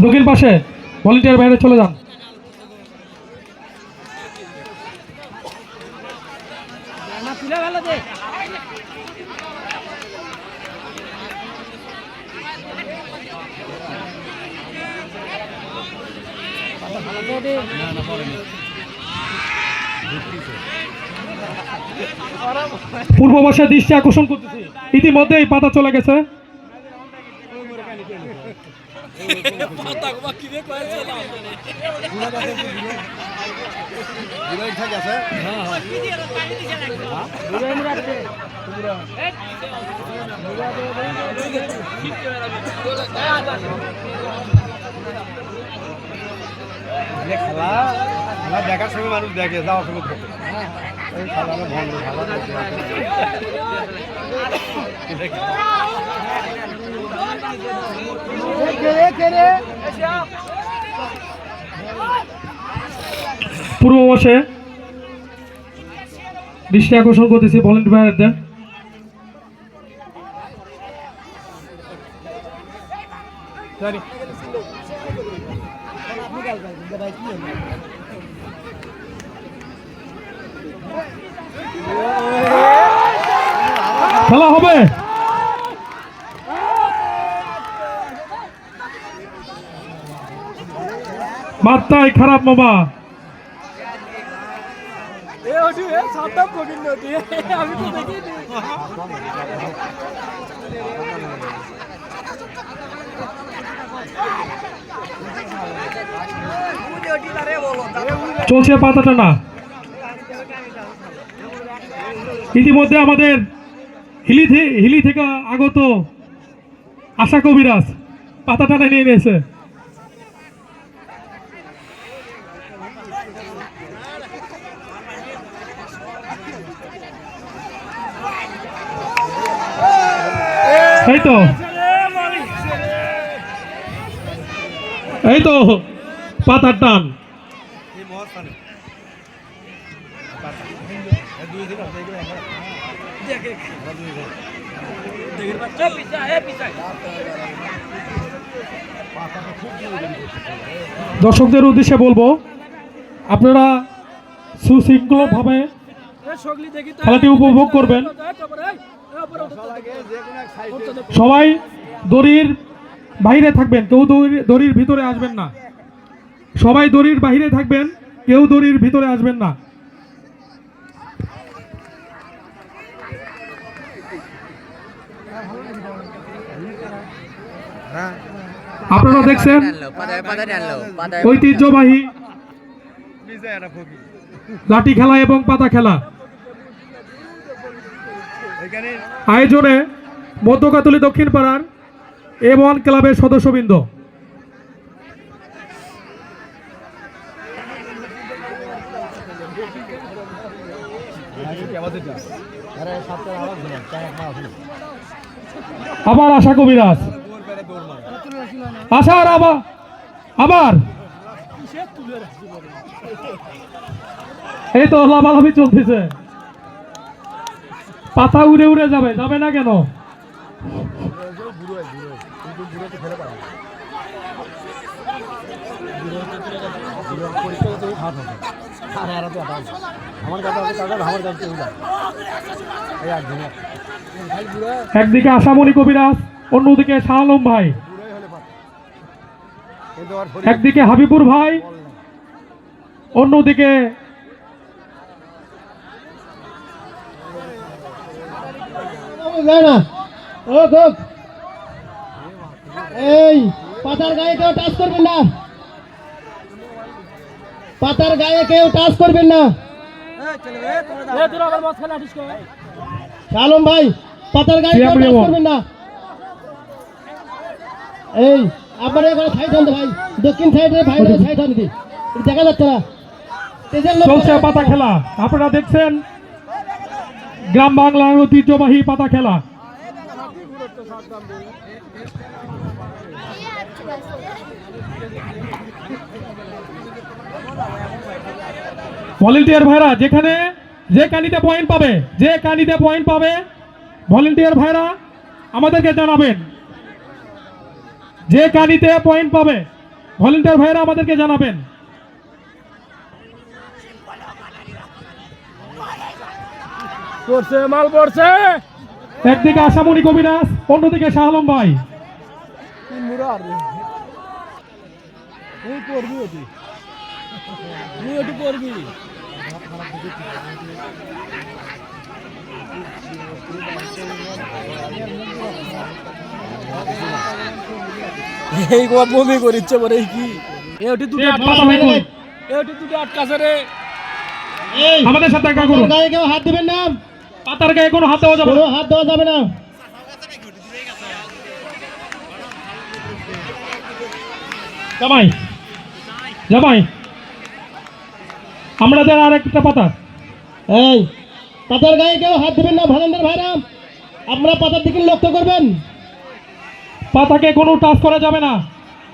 দক্ষিণ পাশে ভলেন্টিয়ার বাইরে চলে যান। পূর্ব পাশে দৃষ্টি আকর্ষণ করতেছি, ইতিমধ্যেই পাতা চলে গেছে। খেলা দেখার সময় মানুষ দেখে, যাওয়ার সময় দেখে। পূর্ব পাশে দৃষ্টি আকর্ষণ করতেছি ভলেন্টিয়ারদের। খেলা হবে। মাত্রায় খারাপ মামা। চলছে পাতা টানা। ইতিমধ্যে আমাদের হিলি থেকে আগত আশা কবিরাজ পাতা টানা নিয়ে নিয়েছে। এই তো পাতার টান। দর্শকদের উদ্দেশ্যে বলবো, আপনারা সুশৃঙ্খলভাবে খেলাটি উপভোগ করবেন। সবাই দড়ির বাইরে থাকবেন, কেউ দড়ির ভিতরে আসবেন না। সবাই দড়ির বাইরে থাকবেন, কেউ দড়ির ভিতরে আসবেন না। আপনারা দেখছেন ঐতিহ্যবাহী লাঠি খেলা এবং পাতা খেলা আয়োজনে মধ্যকাতলী দক্ষিণ পাড়ার M1 ক্লাবের সদস্যবৃন্দ। আবার আশা কবিরাজ, আশার আবার এই তো লাভালাভি চলতেছে। পাতা উড়ে উড়ে যাবে না কেন? একদিকে আশামণি কবিরাজ, অন্যদিকে শাহ আলম ভাই, একদিকে হাবিবুর ভাই, অন্যদিকে এই পাতার গায়ে কেউ টাচ করবেন না, পাতার গায়ে কেউ টাচ করবেন না। আলম ভাই, পাতার গায়ে কেউ টাচ করবেন না। এই আপনার এখানে সাইড হন ভাই, দক্ষিণ সাইডে ভাই সাইড হন, দেখা যাচ্ছে না। চলছে পাতা খেলা, আপনারা দেখছেন গ্রাম বাংলার ঐতিহ্যবাহী পাতা খেলা। ভলেন্টিয়ার ভাইরা যেখানে যে কানিতে পয়েন্ট পাবে, যে কানিতে পয়েন্ট পাবে ভলেন্টিয়ার ভাইরা আমাদেরকে জানাবেন। যে কানিতে পয়েন্ট পাবে ভলেন্টিয়ার ভাইরা আমাদেরকে জানাবেন। পড়ছে মাল পড়ছে একদিকে আশামণি কবিরাজ, অন্যদিকে শাহ আলম ভাই। এই গোয়া বমি করিচ্ছে বলে কি এটি দুটো পাতা ভাই কই? এটি দুটো আটকাছে রে এই আমাদের সাথে দেখা করুন। গায়ে কেউ হাত দিবেন না, পাতার গায়ে কোনো হাত দেওয়া যাবে কোনো না। হাত দেওয়া যাবে না। জামাই জামাই আমাদের আর একটা পাতা। এই পাতার গায়ে কেউ হাত দিবেন না ভলেন্টিয়ার ভাইরা, আপনারা পাতার দিকে লক্ষ্য করবেন। পাতাকে কোনো টাচ করা যাবে না,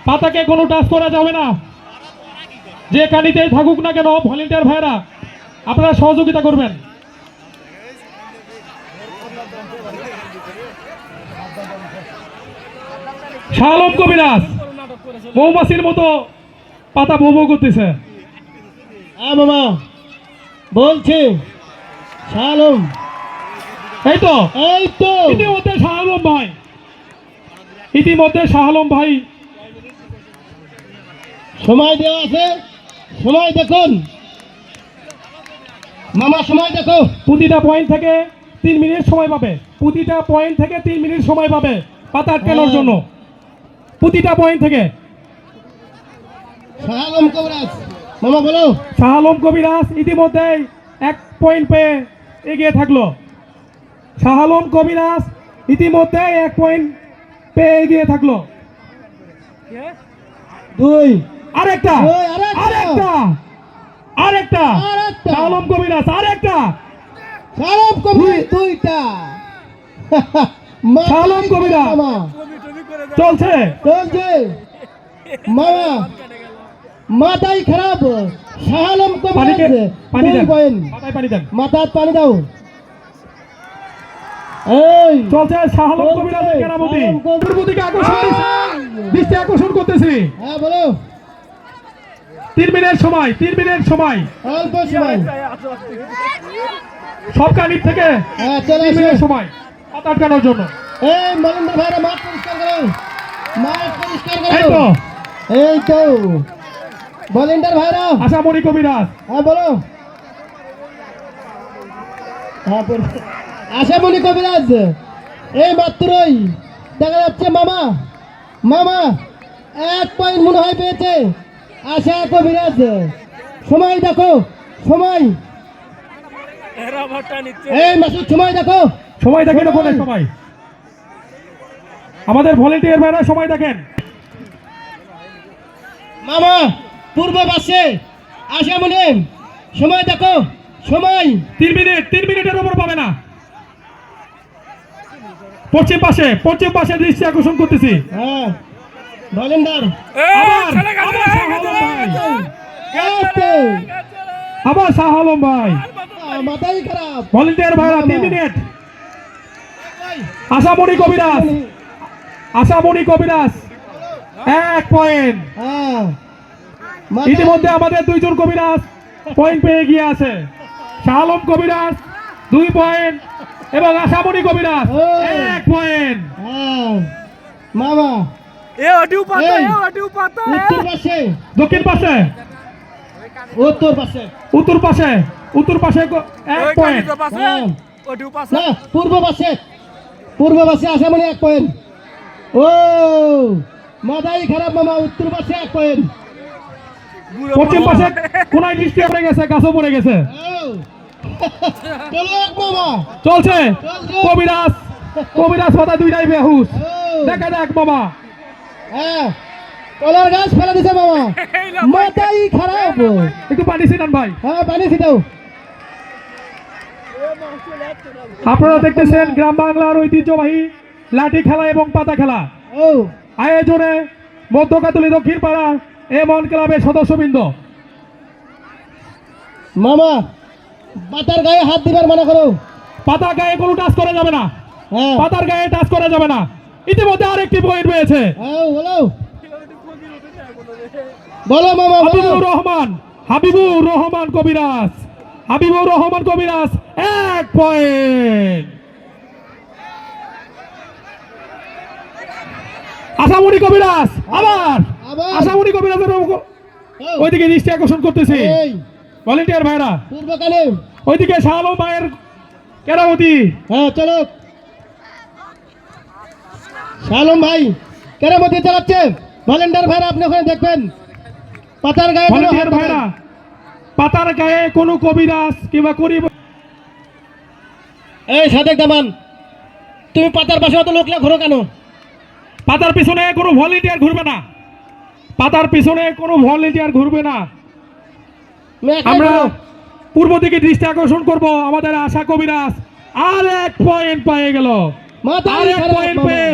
পাতাকে কোনো টাচ করা যাবে না। যে কানিতেই থাকুক না কেন ভলেন্টিয়ার ভাইরা আপনারা সহযোগিতা করবেন। শাহ আলম কবিরাজ মৌমাছির মতো পাতা বউ বউ করতেছে। হ্যাঁ মামা বলছি, শালম এই তো এই তো ইতিমধ্যে শাহ আলম ভাই, ইতিমধ্যে শাহ আলম ভাই সময় দেওয়া আছে, সময় দেখুন মামা, সময় দেখো। প্রতিটা পয়েন্ট থেকে 3 মিনিট সময় পাবে, প্রতিটা পয়েন্ট থেকে 3 মিনিট সময় পাবে পাতা আটকানোর জন্য, প্রতিটা পয়েন্ট থেকে। শালম কবিরাজ মামা বলো। শাহ আলম কবিরাজ ইতিমধ্যেই 1 পয়েন্ট পেয়ে এগিয়ে থাকলো। শাহ আলম কবিরাজ ইতিমধ্যেই 1 পয়েন্ট পেয়ে এগিয়ে থাকলো। দুই আরেকটা ওই, আরেকটা। আরেকটা আরেকটা আরেকটা। শাহ আলম কবিরাজ আরেকটা। শালম কবিরাজ দুইটা। শালম কবিরাজ। মামা চলছে চলছে মামা, মাথাই খারাপ। শালম পানিকে কবিরাজ পানি দেন, 2 পয়েন্ট। মাথায় পানি দেন। মাথার পানি দাও। এই চলছে শাহ আলম চলছে। কবিরাজের কেরামতি। শাহ আলম কবিরাজ। পূর্বদিকে আকর্ষণ দৃষ্টি আকর্ষণ করতেছি। হ্যাঁ বলো। 3 মিনিট সময়, 3 মিনিট সময় অল্প সময়। সব কানির থেকে হ্যাঁ চলে 3 আসো। মিনিট সময় পাতা আটকানোর জন্য। এই মলিন্দর ভাইরা মাঠ পরিষ্কার করো, মাঠ পরিষ্কার এই করো। তো এই তো ভলেন্টিয়ার ভাইরা। আশামণি কবিরাজ। হ্যাঁ বলো। হ্যাঁ আশামণি কবিরাজ এই মাত্রই দেখা যাচ্ছে মামা, মামা 1 পয়েন্ট মনে হয় পেয়েছে আশা কবিরাজ। সময় দেখো, সময়। এই মাসুদ সময় দেখো। সময় দেখেন ওখানে সবাই, আমাদের ভলেন্টিয়ার ভাইরা সময় দেখেন। মামা পূর্ব পাশে আশামণি সময় দেখো, সময়। 3 মিনিট, 3 মিনিটের উপর পাবে না। পশ্চিম পাশে দৃষ্টি আকর্ষণ করতেছি। হ্যাঁ ভলেন্টিয়ার। আবার শাহ আলম ভাই, মাথাই খারাপ। ভলেন্টিয়ার ভাইরা 3 মিনিট। আশামণি কবিরাজ, আশামণি কবিরাজ 1 পয়েন্ট। হ্যাঁ ইতিমধ্যে আমাদের 2 জন কবিরাজ পয়েন্ট পেয়ে গিয়ে আছে। শাহ আলম কবিরাজ 2 পয়েন্ট এবং আশামণি কবিরাজ 1 পয়েন্ট। হ্যাঁ মামা এ অডিও পাতা এই। এ অডিও পাতা উত্তর পাশে, দক্ষিণ পাশে, উত্তর পাশে। উত্তর পাশে, উত্তর পাশে 1 পয়েন্ট। পাশে অডিও পাশে না পূর্ব পাশে, পূর্ব পাশে আশামণি 1 পয়েন্ট। ও মাথাই খারাপ মামা, উত্তর পাশে 1 পয়েন্ট। পশ্চিম পাশে কোনায় দৃষ্টি পড়ে গেছে, গাছও পড়ে গেছে। চলো এক মামা। চলছে কবিরাজ, কবিরাজ পাতা 2টাই বেহুশ। দেখা যাক বাবা। হ্যাঁ কলার গাছ ফেলে দিছে মামা, মাথাই খারাপ। একটু পানি ছিটান ভাই। হ্যাঁ পানি ছিটাও। আপনারা দেখতেছেন গ্রাম বাংলার ঐতিহ্যবাহী লাঠি খেলা এবং পাতা খেলা ও আয়োজনে মধ্যকাতলী দক্ষিণ পাড়া এমন ক্লাবের সদস্যবৃন্দ। মামা পাতার গায়ে হাত দিবার মানা করো। পাতা গায়ে কোনো টাচ করা যাবে না, হ্যাঁ পাতার গায়ে টাচ করা যাবে না। ইতিমধ্যে আরেকটি পয়েন্ট পেয়েছে হ্যাঁ, বলো বলো মামা বলো। হাবিবুর রহমান কবিরাজ, হাবিবুর রহমান কবিরাজ 1 পয়েন্ট। আশামণি কবিরাজ আবার আবার। আশামণি কবিরাজের ওইদিকে দৃষ্টি আকর্ষণ করতেছি। এই ভলেন্টিয়ার ভাইরা পূর্বকালে ওইদিকে শাহ আলম ভাইয়ের কেরামতি। হ্যাঁ চলো শালম ভাই কেরামতি চালাচ্ছে। ভলেন্টিয়ার ভাইরা আপনি ওখানে দেখবেন পাতার গায়ে কোনো ভলেন্টিয়ার হাত ভাইরা দেবেন। পাতার গায়ে কোনো কবিরাজ কিংবা করিব। এই সাদেক দামান, তুমি পাতার পাশে অত লোকলা ঘোরো কেন? পাতার পিছনে কোনো ভলেন্টিয়ার ঘুরবে না, পাতার পিছনে কোনো ভলেন্টিয়ার ঘুরবে না। তুমি একাই আমরা ঘোরো। পূর্ব দিকে দৃষ্টি আকর্ষণ করব। আমাদের আশা কবিরাজ আর 1 পয়েন্ট পেয়ে গেল, মাথায় আর 1 খারাপ পয়েন্ট মামা। পেয়ে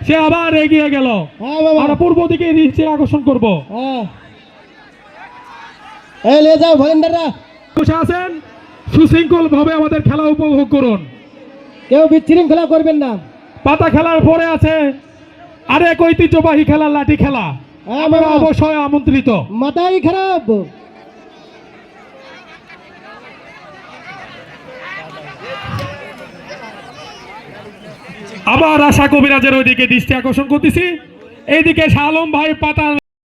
সে আবার এগিয়ে গেল। হ্যাঁ বাবা আমরা পূর্ব দিকে দৃষ্টি আকর্ষণ করব। হ্যাঁ এই নিয়ে যাও ভলেন্টিয়াররা। বসে আছেন, সুশৃঙ্খল ভাবে আমাদের খেলা উপভোগ করুন। কেউ বিশৃঙ্খলা করবেন না। পাতা খেলার পরে আছে আরেক ঐতিহ্যবাহী খেলা, লাঠি খেলা। হ্যাঁ আমরা বাবা। অবশ্যই আমন্ত্রিত। মাথায় খারাপ। আবার আশা কবিরাজের ওইদিকে দৃষ্টি আকর্ষণ করতেছি। এইদিকে শাহ আলম ভাই পাতা